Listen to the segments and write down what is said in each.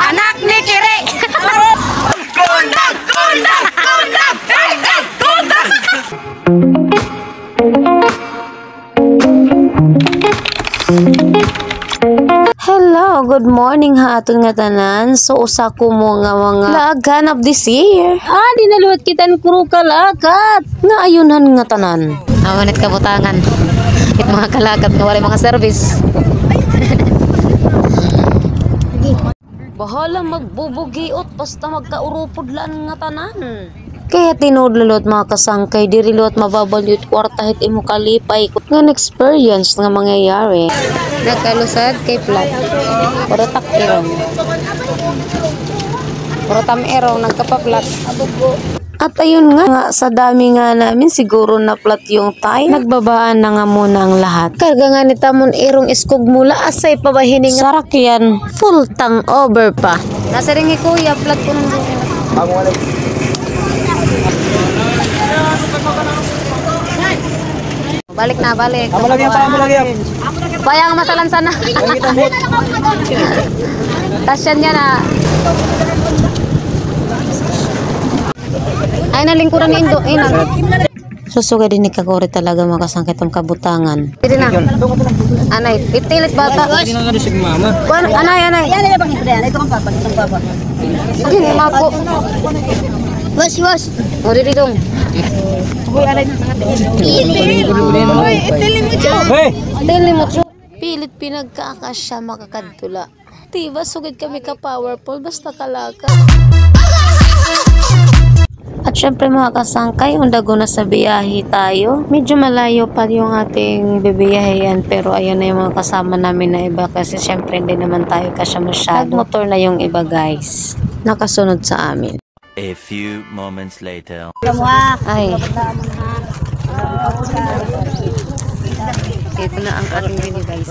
Anak ni Kiri! Kundak! Kundak! Kundak! Kundak! Kundak! Hello, good morning ha aton nga tanan. So usa ko mo nga mga lagan of this year. Dinaluwat kita ni kuro kalakat. Nga ayunan nga tanan. Amanit kabutangan. It mga kalakat nga wala mga service. Bahala magbubugiot basta magkaurupodlan nga tanan. Kaya tinudlulot mga kasangkay dirilot mababalyot kwarta hit imo kalipay nga experience nga mangyayari. Nagkalusad kay plat. Puro takirong. Puro tamerong nagkapaplat. At ayun nga sa dami nga namin siguro na plat yung tayo. Nagbabaan na nga muna ang lahat. Karga nga ni tamon irong iskog mula asay pa ba hining sarak yan. Full tang over pa. Nasa ring kuya plat ko nung balik na, balik. Amo lagi yan. Bayang masalan sana. Tasyan niya na. Ay, nalingkuran ni Indo. Susuga din ni Kagori talaga makasangkit ang kabutangan. Hindi na. Anay, itilit bata. Hindi na nga si mama. Anay. Yan na bang ito kang papa. Itong papa. Hindi, mako. Was. O, dito dong. Uy, alay na mga Uy, itilin mo dyan. Hey! Dili mo. Pilit pinagkakasya makakadtula. Diba sugid kami ka powerful basta kalaka. At syempre mga kasangkay, undago na sa biyahe tayo. Medyo malayo pa yung ating bibiyahean pero ayun na yung mga kasama namin na iba kasi syempre hindi naman tayo kasya masyado. Nagmotor na yung iba guys. Nakasunod sa amin. A few moments later. Ay. Ito na ang ating video guys.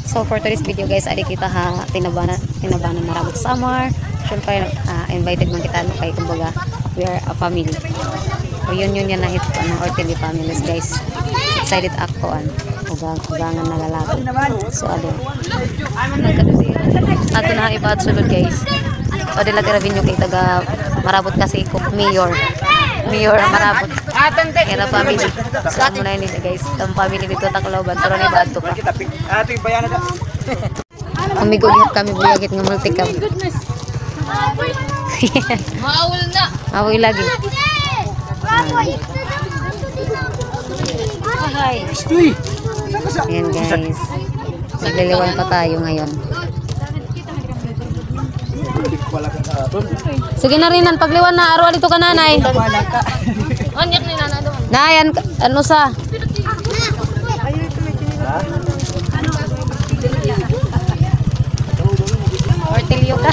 So for today's video guys, adi kita ha tinabanan maramot summer. Syempre invited man kita kay kumbaga we are a family. Reunion yan na hit ko ng Orteli families guys. Excited ako ugangan na lalaki. So adi. Ato na iba at sulod guys. So adi lagi revenue kay taga marabot kasi ko mayor marabot. Kaya family. So amo na yun guys. Ang family dito Tacloban pero ni Bato pa. Ating bayanan na. Amigo gihap kami buyagit nga multicam. Maawal na. Awoy lagi. Ayan guys. Nagliliwan pa tayo ngayon. Sige na rin pagliwan na araw dito ka nanay. Onyak ni nana doon. Nayan ano sa? Ortilio ka.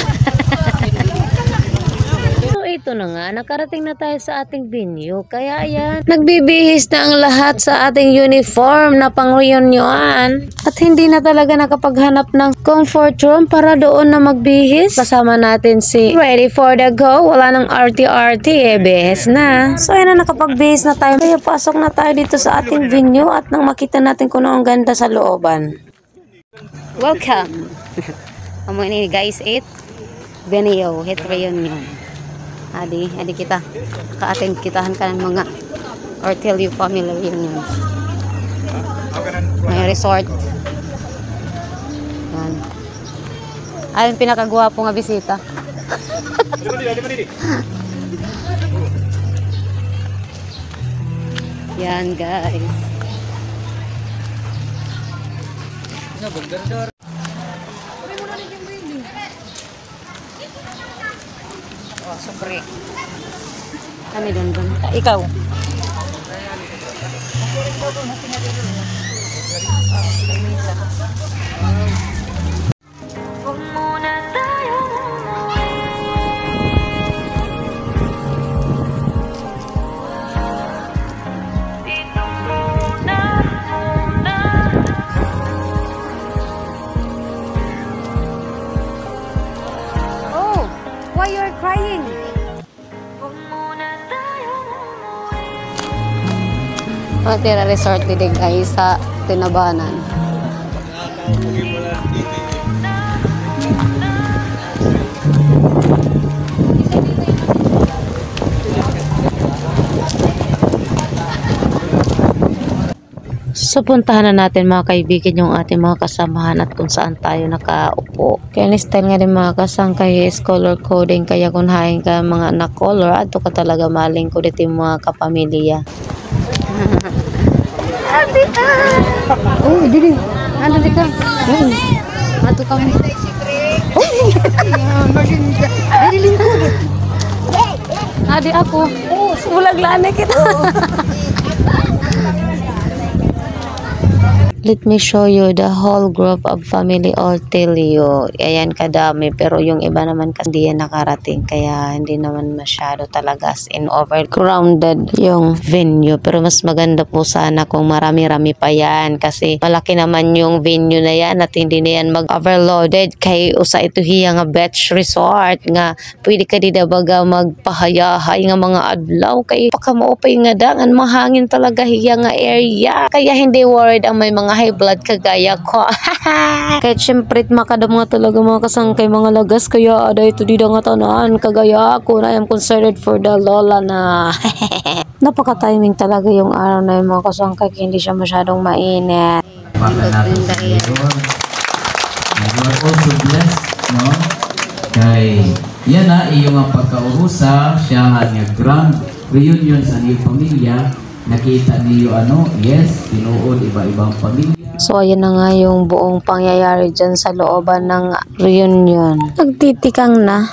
Ito na nga, nakarating na tayo sa ating venue. Kaya ayan, nagbibihis na ang lahat sa ating uniform na pang-reunion. At hindi na talaga nakapaghanap ng comfort room para doon na magbihis. Kasama natin si Ready for the Go. Wala nang RT-RT bihis na. So ayan na, nakapagbihis na tayo. Kaya pasok na tayo dito sa ating venue at nang makita natin kung ang ganda sa looban. Welcome. Amo ini guys, venue, hit reunion. Adi kita ka-attend kitahan ka ng mga Ortelio family reunions. May resort. Yan. Ayun pinakagwapo nga bisita. Yan guys. Sobre. Kami doon. Ikaw. Oh, why you're crying? Matira resort din guys sa Tinabanan. So puntahan na natin mga kaibigan yung ating mga kasamahan at kung saan tayo nakaupo. Kaya ni-style nga din mga kasangkay is color coding, kaya kung hain ka mga na-color, ato ka talaga maling ko dito yung mga kapamilya. Oh, dili. Ano dito? Ato kami. Dili ko. Adi ako. Ulag lane kita. Let me show you the whole group of family Ortelio. Ayan kadami, pero yung iba naman kasi hindi yan nakarating, kaya hindi naman masyado talaga as in overcrowded yung venue. Pero mas maganda po sana kung marami-rami pa yan, kasi malaki naman yung venue na yan at hindi na yan mag-overloaded. Kay usa ito hiya nga beach resort nga pwede ka di baga magpahayahay nga mga adlaw, kay pagkamaupay nga dangan mahangin talaga hiya nga area, kaya hindi worried ang may mga high blood kagaya ko. Kahit syempre makadam nga talaga mga kasangkay mga lagas, kaya ada ito di nga tanan kagaya ako na I'm concerned for the lola na. Napaka-timing talaga yung araw na yung mga kasangkay, hindi siya masyadong mainit. You are also blessed, no? Kay yan na iyong ang pagkaurusa siya nga grand reunion sa iyong pamilya. Nakita niyo yes, tinuod iba-ibang pamilya. So ayan na nga yung buong pangyayari dyan sa looban ng reunion. Nagtitikang na.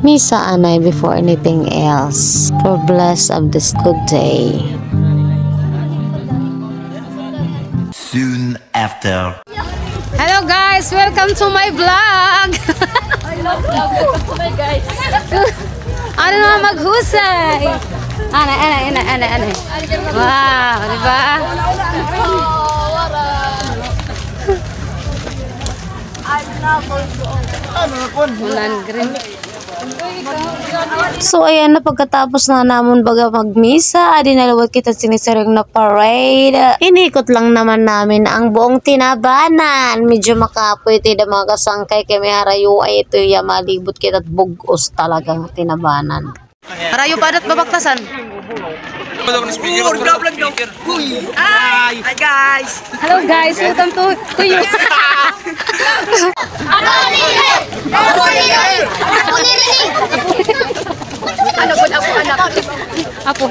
Misa anay before anything else. For bless of this good day. Soon after. Hello guys, welcome to my vlog. Ano naman maghusay? Ana. Wow, di ba? Mulan green. So ayan na, pagkatapos na namon baga magmisa, dinalawat kita sinisarang na parade. Inikot lang naman namin ang buong Tinabanan. Medyo makapoy tayo mga kasangkay, kay may harayo ay ito yung malibot kita at bugos talagang Tinabanan. Harayo pa at babaktasan. Hi guys. Hello guys, welcome to you. Apo.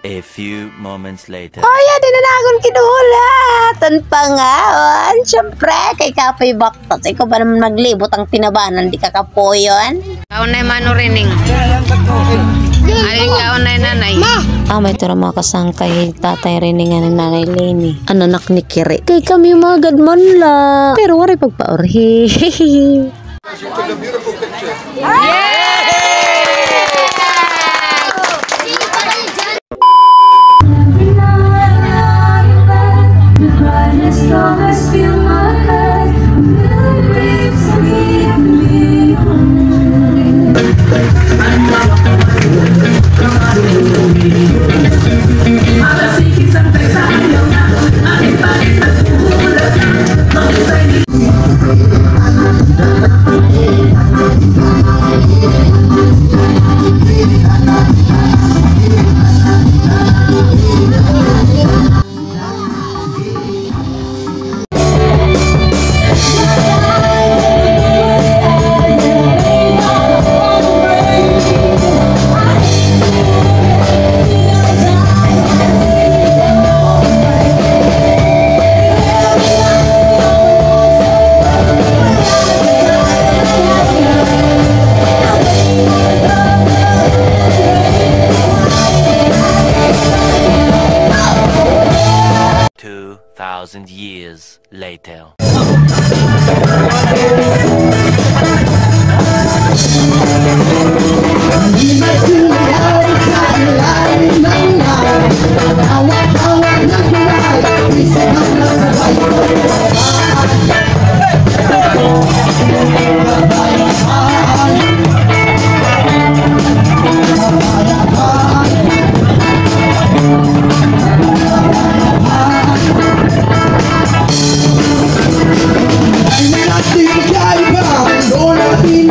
A few moments later. Oh yeah, dinanagon kinuhulatan pangaon. Siyempre, kay kapoy baktas. Ikaw ba naman maglibot ang Tinabanan, di ka kapoyon? Kaon na mano rining. Ay kaon na nanay. May tira mga kasangkay, tatay riningan ni Nanay Leni. Ananak ni Kiri. Kay kami mga gadman la. Pero wari pagpaorhi.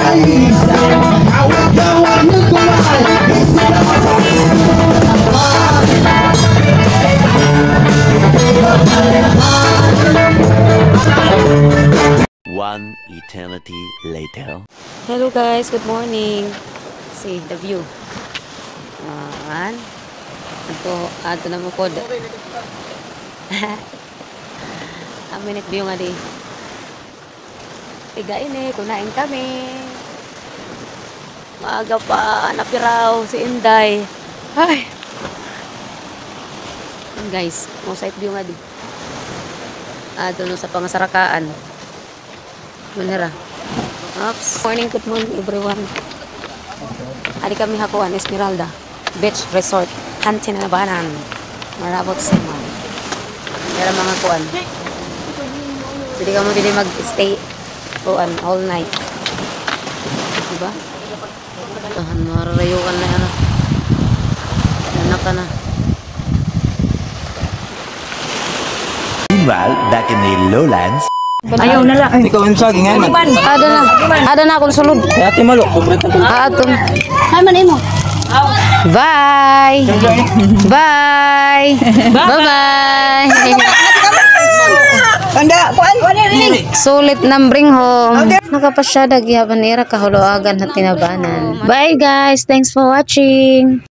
One eternity later. Hello guys, good morning. See the view. Ato na mo pod. Ang minute view nga di. Tigain kunain kami. Maaga pa, napiraw si Inday. Ay. Guys, mo side view nga di. Ato no sa pangasarakaan. Manira. Oops. Good morning everyone. Adi kami hakuan Esmeralda Beach Resort. Hantin na banan. Marabot sa mga. Meron mga kuan. Hindi ka mo pwede mag-stay kuan all night. Diba? Tahan, mararayukan na yan. Anak ka na. Meanwhile, back in the lowlands. Ayaw na lang. Ikaw yung saging nga. Ada na akong sulod. Ate malo. Aton. Bye. Bye. Bye-bye. Sulit ng bring home. Nakapasyada gihaban nira kahuloagan at tinabanan. Bye guys. Thanks for watching.